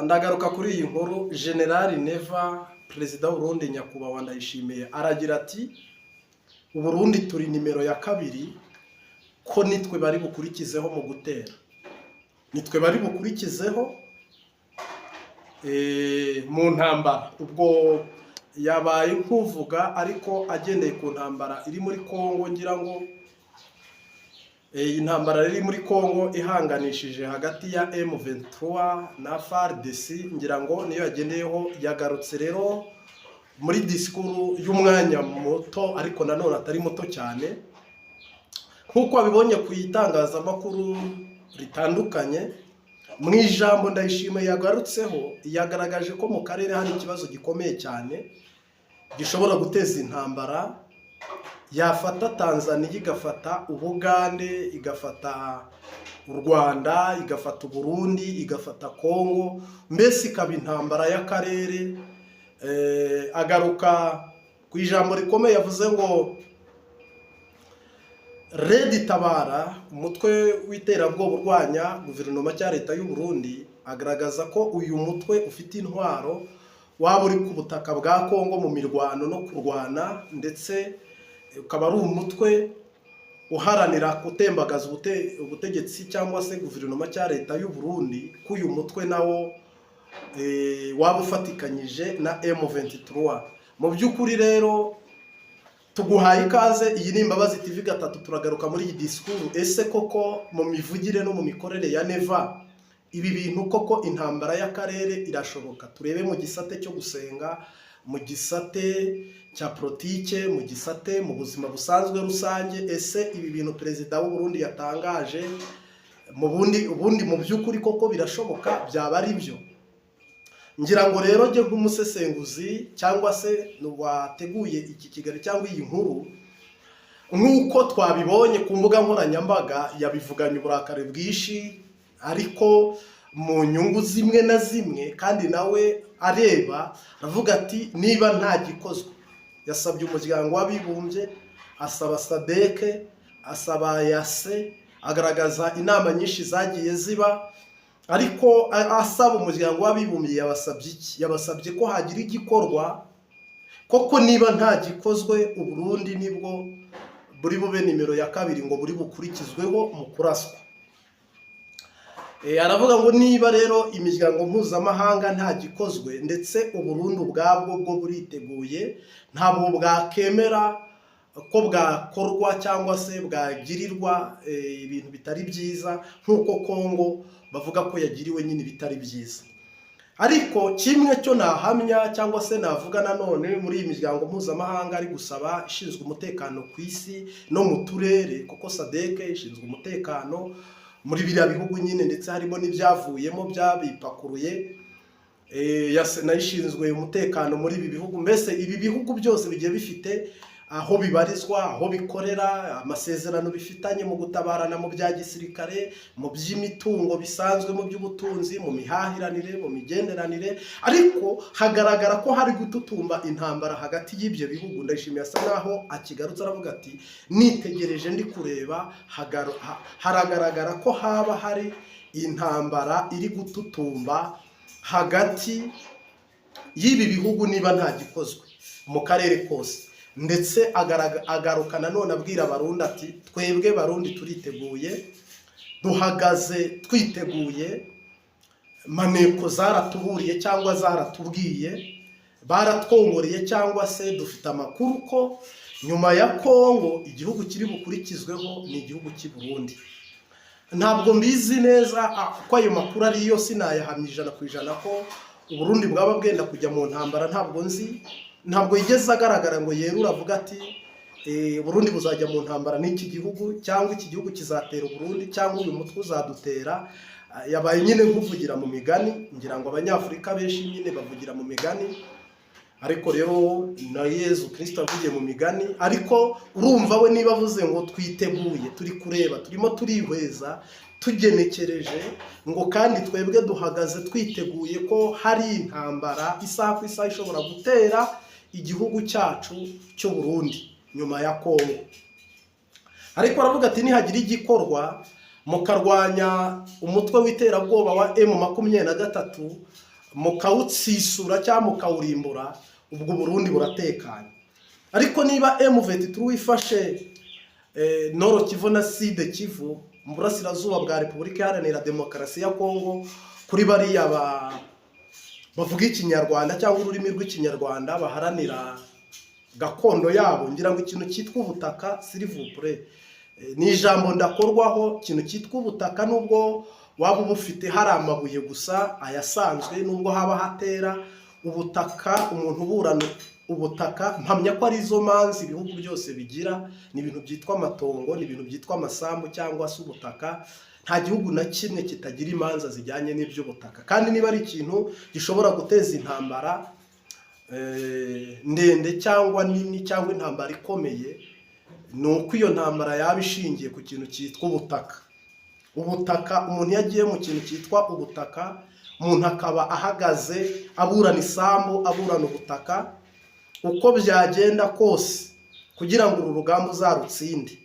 Ndagaruka kuri iyi nkuru. General Neva, perezida w'Uburundi nyakubahwa Ndayishimiye, aragira ati Uburundi turi nimero ya kabiri, ko nitwe bari bukurikizeho mu gutera, nitwe bari bukurikizeho mu ntambara. Ubwo yabaye nkuvuga ariko agendeye ku ntambara iri muri Kongo, ngira ngo intambara iri muri Kongo ihanganishije hagati ya M23 na FARDC, ngira ngo niyo yagendeyeho. Yagarutse rero muri disikuru y'umwanya muto ariko nanone atari muto cyane, nkuko abibonye ku itangazamakuru ritandukanye. Mu ijambo Ndayishimiye yagarutseho, yagaragaje ko mu karere hari ikibazo gikomeye cyane gishobora guteza intambara. Yafata Tanzania, igafata Ubugande, igafata u Rwanda, igafata Burundi, igafata Kongo, mbese ikaba intambara y'akarere. Agaruka ku ijambo rikomeye yavuze ngo Red Tabara, umutwe w'iterabwoba urwanya guverinoma cya leta y'u Burundi, agaragaza ko uyu mutwe ufite intwaro, waba uri ku butaka bwa Kongo mu mirwano no kurwana, ndetse ukaba ari umutwe uharanira gutembagaza ubutegetsi cyangwa se guverinoma cya leta y'u Burundi, ko uyu mutwe nawo waba ufatikanyije na M23. Mu by'ukuri rero tuguhaye ikaze. Iyi ni Imbabazi TV gatatu. Turagaruka muri iyi disikuru. Ese koko mu mivugire no mu mikorere ya Neva ibi bintu koko intambara y'akarere irashoboka? Turebe mu gisate cyo gusenga, mu gisate cya politike, mu gisate mu buzima busanzwe rusange. Ese ibi bintu perezida w'u Burundi yatangaje ubundi mu by'ukuri koko birashoboka? Byaba ari byo? Ngira ngo rero njye nk'umusesenguzi cyangwa se wateguye iki kigali cyangwa iyi nkuru, nk'uko twabibonye ku mbuga nkoranyambaga, yabivuganye uburakari bwinshi ariko mu nyungu zimwe na zimwe, kandi nawe areba aravuga ati niba nta gikozwe. Yasabye umuryango w'abibumbye, asaba SADC, asaba yase, agaragaza inama nyinshi zagiye ziba, ariko asaba umuryango w'abibumbye yabasabye iki? Yabasabye ko hagira igikorwa koko. Niba nta gikozwe, u Burundi nibwo buri bube nimero ya kabiri ngo buri bukurikizweho mu kuraswa. Aravuga ngo niba rero imiryango mpuzamahanga nta gikozwe, ndetse u Burundi ubwabwo bwo buriteguye, ntabwo bwakemera ko bwakorwa cyangwa se bwagirirwa ibintu bitari byiza nk'uko Kongo bavuga ko yagiriwe nyine bitari byiza. Ariko kimwe cyo nahamya cyangwa se navuga nanone, muri iyi miryango mpuzamahanga ari gusaba ishinzwe umutekano ku isi no mu turere, kuko SADC ishinzwe umutekano muri biriya bihugu nyine, ndetse harimo n'ibyavuyemo byabipakuruye, nayishinzwe umutekano muri ibi bihugu. Mbese ibi bihugu byose bigiye bifite aho bibarizwa, aho bikorera, amasezerano bifitanye mu gutabarana mu bya gisirikare, mu by'imitungo bisanzwe, mu by'ubutunzi, mu mihahiranire, mu migenderanire. Ariko hagaragara ko hari gututumba intambara hagati y'ibyo bihugu. Ndayishimiye asa naho akigarutse aravuga ati nitegereje ndi kureba, haragaragara ko haba hari intambara iri gututumba hagati y'ibi bihugu niba nta gikozwe mu karere kose. Ndetse agaruka nanone abwira Abarundi ati twebwe Barundi turiteguye, duhagaze twiteguye. Maneko zaratuburiye cyangwa zaratubwiye, baratwongoreye cyangwa se dufite amakuru ko nyuma ya Kongo igihugu kiri bukurikizweho ni igihugu cy'i Burundi. Ntabwo mbizi neza ko ayo makuru ariyo, sinayahamya 100% ko u Burundi bwaba bwenda kujya mu ntambara. Ntabwo nzi, ntabwo yigeze agaragara ngo yerura avuga ati Burundi buzajya mu ntambara n'iki gihugu, cyangwa iki gihugu kizatera Burundi, cyangwa uyu mutwe uzadutera. Yabaye nyine nkuvugira mu migani. Ngira ngo abanyafurika benshi nyine bavugira mu migani, ariko rero na Yezu Kristo avugiye mu migani. Ariko urumva we niba avuze ngo twiteguye, turi kureba, turimo turihweza, tugenekereje ngo kandi twebwe duhagaze twiteguye ko hari intambara isaha ku isaha ishobora gutera igihugu cyacu cy'u Burundi nyuma ya Kongo. Ariko aravuga ati nihagira igikorwa mukarwanya umutwe w'iterabwoba wa M23 mukawutsisura cyangwa mukawurimbura, ubwo Burundi buratekanye. Ariko niba M23 ifashe Nord Kivu na Sud Kivu mu burasirazuba bwa Repubulika Iharanira Demokarasi ya Kongo, kuri bariya bavuga ikinyarwanda cyangwa ururimi rw'ikinyarwanda baharanira gakondo yabo, ngira ngo ikintu cyitwa ubutaka s'il vous plaît ni ijambo ndakorwaho. Ikintu cyitwa ubutaka nubwo waba ubufite hari amabuye gusa ayasanzwe, nubwo haba hatera ubutaka, umuntu uburana ubutaka mpamya ko ari zo manzi ibihugu byose bigira, ni ibintu byitwa amatongo, ni ibintu byitwa amasambu cyangwa se ubutaka. Nta gihugu na kimwe kitagira imanza zijyanye n'iby'ubutaka, kandi niba ari ikintu gishobora guteza intambara ndende cyangwa nini cyangwa intambara ikomeye, ni uko iyo ntambara yaba ishingiye ku kintu cyitwa ubutaka. Ubutaka, umuntu yagiye mu kintu cyitwa ubutaka, umuntu akaba ahagaze aburana isambu, aburana ubutaka, uko byagenda kose kugira ngo uru rugamba uzarutsinde,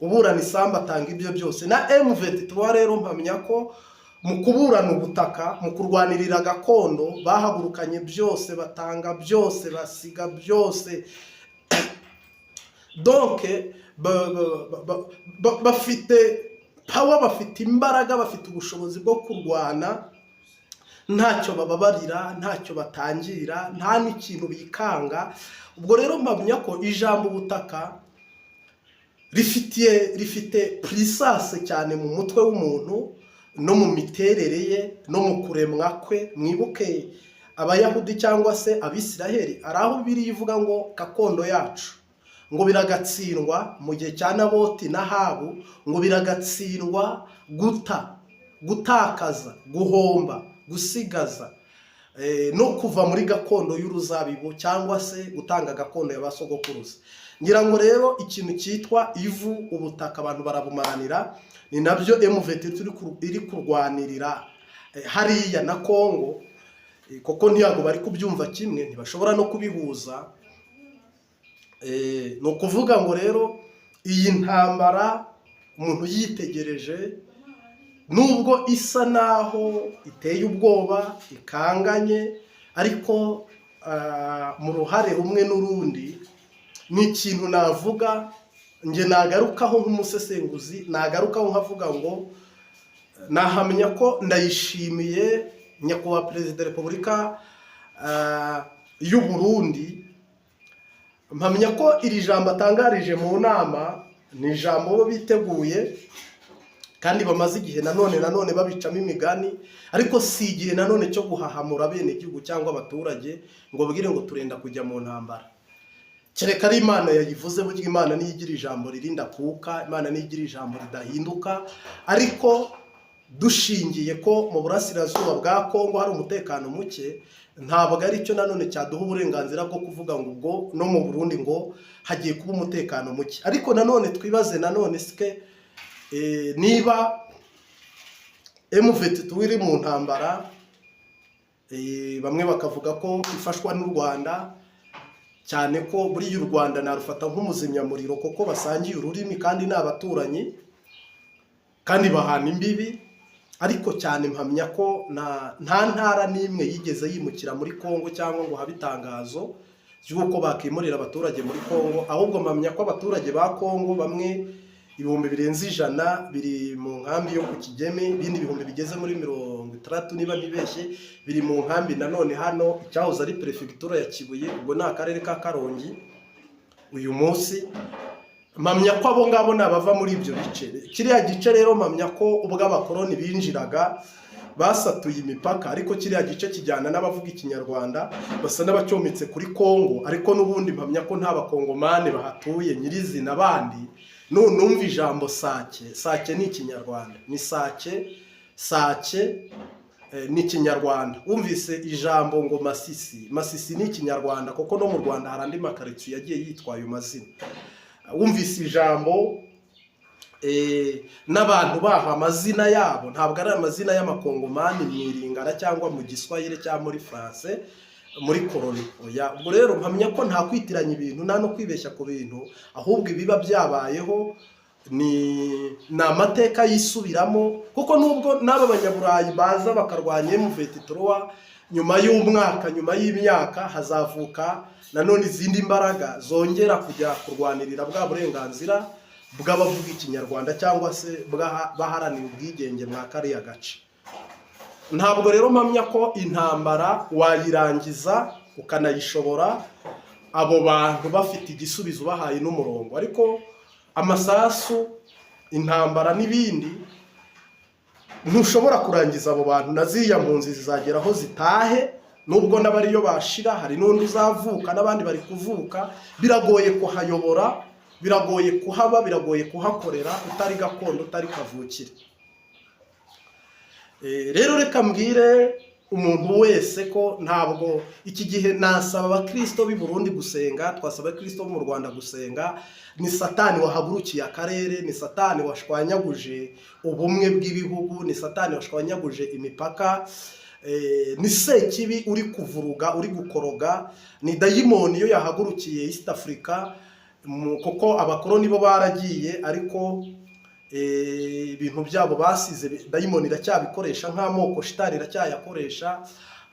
uburana isambu atanga ibyo byose. Na M23 rero mpamya ko mu kuburana ubutaka, mu kurwanirira gakondo, bahagurukanye byose, batanga byose, basiga byose. Donc bafite power, bafite imbaraga, bafite ubushobozi bwo kurwana, ntacyo bababarira, ntacyo batangira, nta n'ikintu bikanga. Ubwo rero mpamya ko ijambo ubutaka rifite puissance cyane mu mutwe w'umuntu no mu miterere ye no mu kuremwa kwe. Mwibuke abayahudi cyangwa se abisiraheli, ari aho biri ivuga ngo gakondo yacu ngo biragatsindwa mu gihe cya Naboti na Habu, ngo biragatsindwa gutakaza, guhomba, gusigaza no kuva muri gakondo y'uruzabibu cyangwa se gutanga gakondo y'abasogokuruza. Ngira ngo rero ikintu cyitwa ivu, ubutaka, abantu barabumaranira, ni nabyo M23 iri kurwanirira hariya na Kongo, koko ntiyago bari kubyumva kimwe, ntibashobora no kubihuza. Ni ukuvuga ngo rero iyi ntambara umuntu yitegereje, nubwo isa naho iteye ubwoba, ikanganye, ariko mu ruhare rumwe n'urundi ni ikintu navuga nge nagarukaho nk'umusesenguzi, nagarukaho nkavuga ngo nahamya ko ndayishimiye nyakubahwa Perezida wa Repubulika y'u Burundi. Mpamya ko iri jambo atangarije mu nama ni ijambo biteguye kandi bamaze igihe nanone babicamo imigani, ariko si igihe nanone cyo guhahamura bene igihugu cyangwa abaturage ngo bagire ngo turenda kujya mu ntambara. Kereka ari Imana yayivuze, burya Imana niyo igira ijambo ririnda kuka, Imana niyo igira ijambo ridahinduka. Ariko dushingiye ko mu burasirazuba bwa Kongo hari umutekano muke, ntabwo ari cyo nanone cyaduha uburenganzira bwo kuvuga ngo ubwo no mu Burundi ngo hagiye kuba umutekano muke. Ariko nanone twibaze nanone sike niba M23 iri mu ntambara, bamwe bakavuga ko ifashwa n'u Rwanda, cyane ko buri y'u Rwanda narufata nk'umuzimyamuriro kuko basangiye ururimi kandi ni abaturanyi kandi bahana imbibi. Ariko cyane mpamya ko nta ntara n'imwe yigeze yimukira muri Kongo cyangwa ngo habe itangazo ry'uko bakimurira abaturage muri Kongo, ahubwo mpamya ko abaturage ba Kongo bamwe ibihumbi birenze 100 biri mu nkambi yo ku Kigeme, ibindi bihumbi bigeze muri 30 niba nibeshye biri mu nkambi nanone hano icyahoze ari prefecture ya Kibuye, ubwo ni akarere ka Karongi uyu munsi. Mpamya ko abo ngabo nabava muri ibyo bice. Kiriya gice rero mpamya ko ubwo abakoroni binjiraga basatuye imipaka, ariko kiriya gice kijyana n'abavuga ikinyarwanda, basa n'abacyometse kuri Kongo, ariko n'ubundi mpamya ko nta bakongomane bahatuye nyirizina bandi. Numva ijambo sake ni ikinyarwanda, ni sake ni ikinyarwanda. Wumvise ijambo ngo Masisi ni ikinyarwanda, kuko no mu Rwanda hari andi makaritsiye yagiye yitwa ayo mazina. Wumvise ijambo n'abantu baha amazina yabo, ntabwo ari amazina y'amakongomani mwiringara cyangwa mu Giswahili cyangwa muri France muri koloni. Ubwo rero mpamya ko nta kwitiranya ibintu, nta no kwibeshya ku bintu, ahubwo ibiba byabayeho ni amateka yisubiramo, kuko nubwo n'aba banyaburayi baza bakarwanya M23 nyuma y'umwaka, nyuma y'imyaka hazavuka nanone izindi mbaraga zongera kujya kurwanirira bwa burenganzira bw'abavuga ikinyarwanda cyangwa se baharanira ubwigenge mwa kariya gace. Ntabwo rero mpamya ko intambara wayirangiza ukanayishobora abo bantu bafite igisubizo bahaye n'umurongo, ariko amasasu, intambara n'ibindi ntushobora kurangiza abo bantu. Na ziriya mpunzi zizageraho zitahe, nubwo n'abariyo bashira, hari n'undi uzavuka n'abandi bari kuvuka. Biragoye kuhayobora, biragoye kuhaba, biragoye kuhakorera utari gakondo, utari kavukire. Rero reka mbwire umuntu wese ko ntabwo iki gihe nasaba abakristo b'i Burundi gusenga, twasaba abakristo bo mu Rwanda gusenga. Ni Satani wahagurukiye akarere, ni Satani washwanyaguje ubumwe bw'ibihugu, ni Satani washwanyaguje imipaka, ni Sekibi uri kuvuruga, uri gukoroga, ni dayimoni yo yahagurukiye East Africa, kuko abakoroni bo baragiye, ariko ibintu byabo basize dayimoni iracyabikoresha nk'amoko, shitani iracyayakoresha.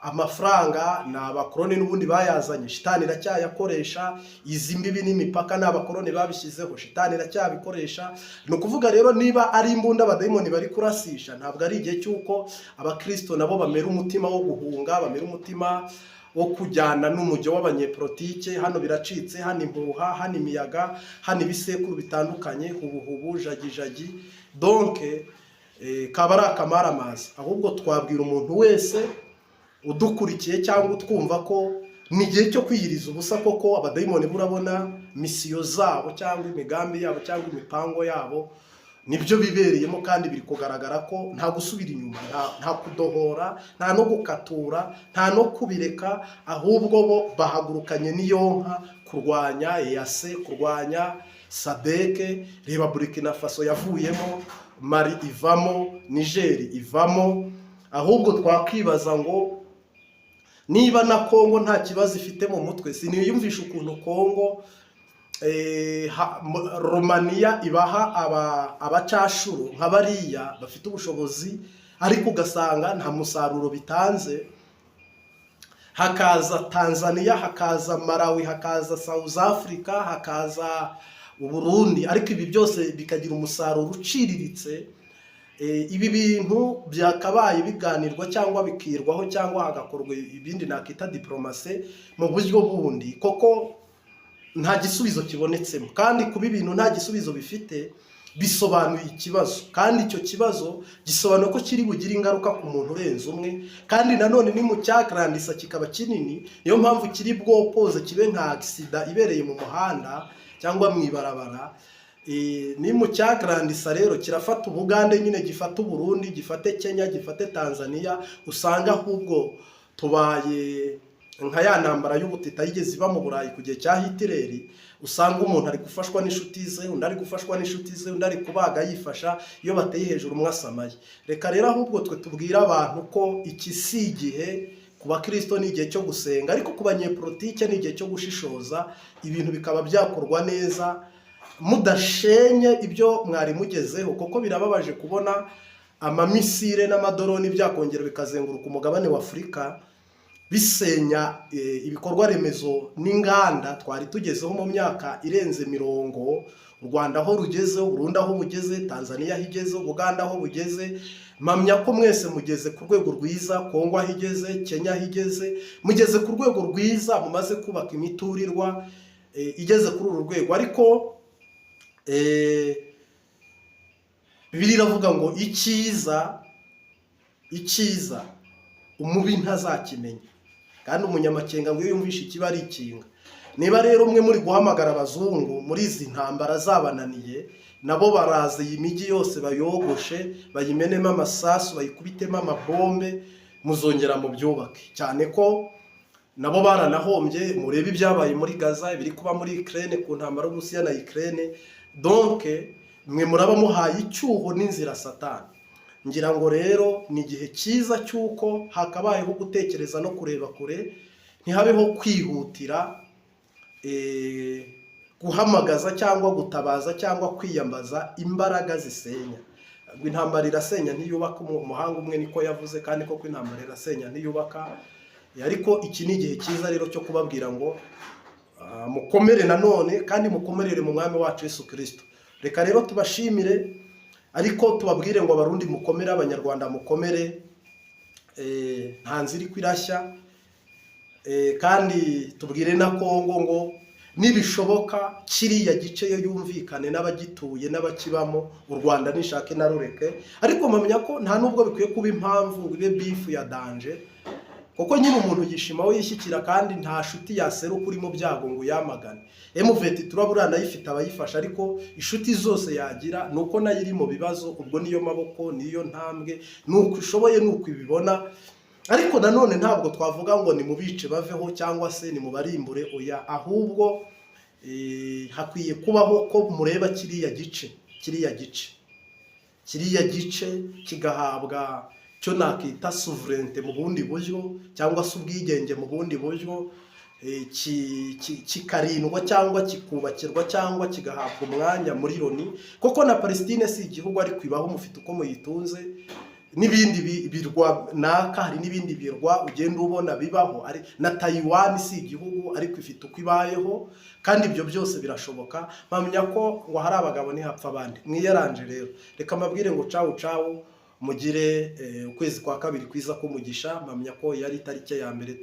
Amafaranga ni abakoroni n'ubundi bayazanye, shitani iracyayakoresha. Izi mbibi n'imipaka ni abakoroni babishyizeho, shitani iracyabikoresha. Ni ukuvuga rero niba ari imbunda abadayimoni bari kurasisha, ntabwo ari igihe cy'uko abakristo nabo bamera umutima wo guhunga, bamera umutima wo kujyana n'umujyo w'abanyepolitike. Hano biracitse, hano impuha, hano imiyaga, hano ibisekuru bitandukanye, hubuhubu, jagijagi. Donc kaba ari akamaramazi. Ahubwo twabwira umuntu wese udukurikiye cyangwa utwumva ko ni igihe cyo kwiyiriza ubusa, koko abadayimoni burabona misiyo zabo cyangwa imigambi yabo cyangwa imipango yabo nibyo bibereyemo, kandi biri kugaragara ko nta gusubira inyuma, nta kudohora, nta no gukatura, nta no kubireka. Ahubwo bo bahagurukanye n'iyonka kurwanya EAC, kurwanya Sadeke. Reba Burkina Faso yavuyemo, Mali ivamo, Niger ivamo. Ahubwo twakwibaza ngo niba na Kongo nta kibazo ifite mu mutwe, siniyumvisha ukuntu Kongo Romania ibaha abacashuru nk'abariya bafite ubushobozi, ariko ugasanga nta musaruro bitanze. Hakaza Tanzania, hakaza Malawi, hakaza South Africa, hakaza Burundi, ariko ibi byose bikagira umusaruro uciriritse. Ibi bintu byakabaye biganirwa cyangwa bikirwaho, cyangwa hagakorwa ibindi nakita diplomasi mu buryo bundi, koko nta gisubizo kibonetsemo. Kandi kuba ibintu nta gisubizo bifite bisobanuye ikibazo, kandi icyo kibazo gisobanuye ko kiri bugire ingaruka ku muntu urenze umwe. Kandi nanone ni mu cyagrandisa kikaba kinini, niyo mpamvu kiri bwopoze kibe nka accident ibereye mu muhanda cyangwa mu ibarabara. Ni mu cyagrandisa rero kirafata Ubugande nyine, gifata Burundi, gifate Kenya, gifate Tanzania. Usanga ahubwo tubaye nka ya ntambara y'ubutita yigeze iba mu Burayi ku gihe cya Hitler. Usanga umuntu ari gufashwa n'inshuti ze, undi ari gufashwa n'inshuti ze, undi ari kubaga yifasha, iyo bateye hejuru mwasamaye. Reka rero ahubwo twe tubwira abantu ko iki si igihe ku bakristo, ni igihe cyo gusenga, ariko ku banyepolitike ni igihe cyo gushishoza, ibintu bikaba byakorwa neza mudashenye ibyo mwari mugezeho. Kuko birababaje kubona amamisire n'amadoroni byakongera bikazenguruka umugabane wa Afurika, bisenya ibikorwa remezo n'inganda twari tugezeho mu myaka irenze 40. U Rwanda aho rugezeho, Burundi aho bugeze, Tanzania aho igeze, Uganda aho bugeze. Mpamya ko mwese mugeze ku rwego rwiza, Kongo aho igeze, Kenya aho igeze, mugeze ku rwego rwiza, mumaze kubaka imiturirwa igeze kuri uru rwego. Ariko Bibiliya iravuga ngo icyiza umubi ntazakimenya, kandi umunyamakenga ngo yumvishe ikiba ari ikinga. Niba rero umwe muri guhamagara abazungu muri izi ntambara zabananiye, nabo baraza iyi migi yose bayogoshe, bayimenemo amasasu, bayikubitemo amabombe, muzongera mu byubake. Cyane ko nabo baranahombye. Murebe ibyabaye muri Gaza, biri kuba muri Ukraine ku ntambara y'Uburusiya na Ukraine. Donc mwe muraba muhaye icyuho n'inzira Satani. Ngira ngo rero ni igihe cyiza cyuko hakabayeho gutekereza no kureba kure, ntihabeho kwihutira guhamagaza cyangwa gutabaza cyangwa kwiyambaza imbaraga zisenya. Intambara irasenya ntiyubaka, umuhanga umwe niko yavuze, kandi koko intambara irasenya ntiyubaka. Ariko iki ni igihe cyiza rero cyo kubabwira ngo mukomere nanone, kandi mukomerere mu mwami wacu Yesu Kristo. Reka rero tubashimire, ariko tubabwire ngo abarundi mukomere, abanyarwanda mukomere, nta nzira iri kwirashya, kandi tubwire na Kongo ngo nibishoboka kiriya gice yo yumvikane n'abagituye n'abakibamo, u Rwanda nishake narureke. Ariko mpamya ko nta nubwo bikwiye kuba impamvu ngo ibe bifu ya danje, kuko nyine umuntu yishimaho yishyikira, kandi nta shuti yaseruka uri mu byago ngo yamagane. M23 turabura nayifite abayifasha, ariko inshuti zose yagira nuko nayo iri mu bibazo. Ubwo niyo maboko, niyo ntambwe, nuko ishoboye, nuko ibibona. Ariko nanone ntabwo twavuga ngo ni mubice baveho cyangwa se ni mubarimbure, oya. Ahubwo hakwiye kubaho ko mureba kiriya gice kigahabwa cyo nakita sovereignty mu bundi buryo, cyangwa se ubwigenge mu bundi buryo, kikarindwa cyangwa kikubakirwa cyangwa kigahabwa umwanya muri Loni. Koko na Palestine si igihugu, ariko ibaho, mufite uko muyitunze. N'ibindi birwa naka, hari n'ibindi birwa ugenda ubona bibaho, ari na Taiwan si igihugu, ariko ifite uko ibayeho, kandi ibyo byose birashoboka. Mpamya ko ngo hari abagabo ntihapfa abandi. Mwiyaranje rero, reka mbabwire ngo cawu mugire ukwezi kwa kabiri kwiza k'umugisha. Mpamya ko yari itariki ya mbere.